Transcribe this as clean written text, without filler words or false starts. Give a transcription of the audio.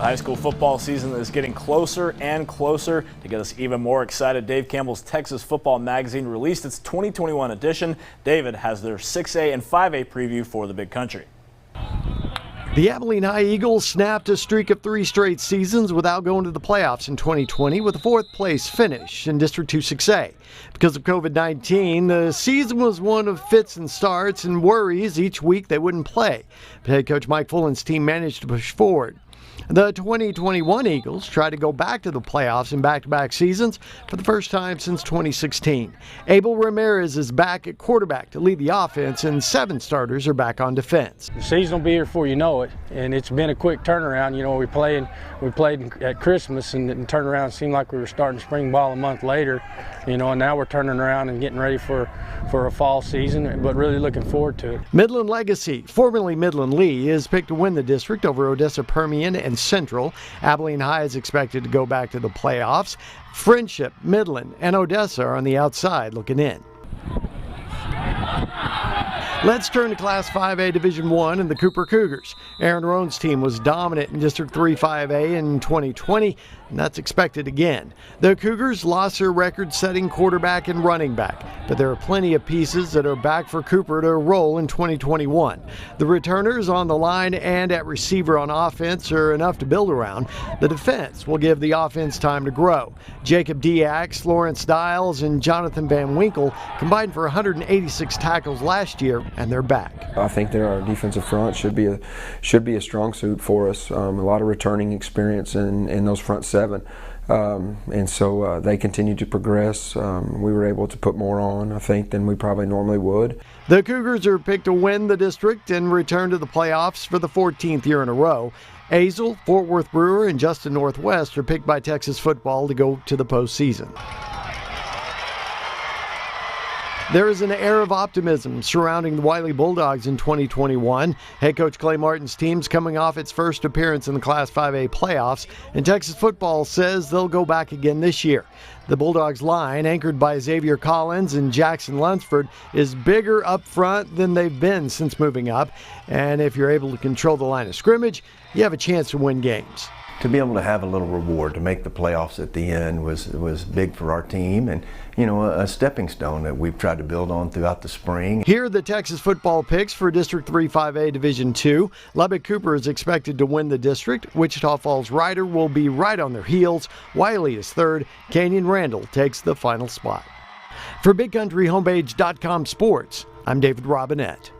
The high school football season is getting closer and closer. To get us even more excited, Dave Campbell's Texas Football Magazine released its 2021 edition. David has their 6A and 5A preview for the Big Country. The Abilene High Eagles snapped a streak of 3 straight seasons without going to the playoffs in 2020 with a 4th place finish in District 2 6A. Because of COVID-19, the season was one of fits and starts and worries each week they wouldn't play. But head coach Mike Fullen's team managed to push forward. The 2021 Eagles try to go back to the playoffs in back-to-back seasons for the first time since 2016. Abel Ramirez is back at quarterback to lead the offense, and 7 starters are back on defense. The season will be here before you know it, and it's been a quick turnaround. You know, we played at Christmas and turned around. It seemed like we were starting spring ball a month later, you know, and now we're turning around and getting ready for a fall season, but really looking forward to it. Midland Legacy, formerly Midland Lee, is picked to win the district over Odessa Permian and Central. Abilene High is expected to go back to the playoffs. Friendship, Midland, and Odessa are on the outside looking in. Let's turn to Class 5A Division I and the Cooper Cougars. Aaron Roan's team was dominant in District 3 5A in 2020, and that's expected again. The Cougars lost their record-setting quarterback and running back, but there are plenty of pieces that are back for Cooper to roll in 2021. The returners on the line and at receiver on offense are enough to build around. The defense will give the offense time to grow. Jacob Diax, Lawrence Dials, and Jonathan Van Winkle combined for 186 tackles last year, and they're back. I think that our defensive front should be a strong suit for us. A lot of returning experience in those front 7. And so they continue to progress. We were able to put more on, I think, than we probably normally would. The Cougars are picked to win the district and return to the playoffs for the 14th year in a row. Azle, Fort Worth Brewer, and Justin Northwest are picked by Texas football to go to the postseason. There is an air of optimism surrounding the Wiley Bulldogs in 2021. Head coach Clay Martin's team's coming off its first appearance in the Class 5A playoffs, and Texas football says they'll go back again this year. The Bulldogs line, anchored by Xavier Collins and Jackson Lunsford, is bigger up front than they've been since moving up, and if you're able to control the line of scrimmage, you have a chance to win games. To be able to have a little reward, to make the playoffs at the end was big for our team, and you know, a stepping stone that we've tried to build on throughout the spring. Here are the Texas football picks for District 3 5A Division II. Lubbock Cooper is expected to win the district. Wichita Falls Rider will be right on their heels. Wiley is 3rd. Canyon Randall takes the final spot. For BigCountryHomepage.com Sports, I'm David Robinette.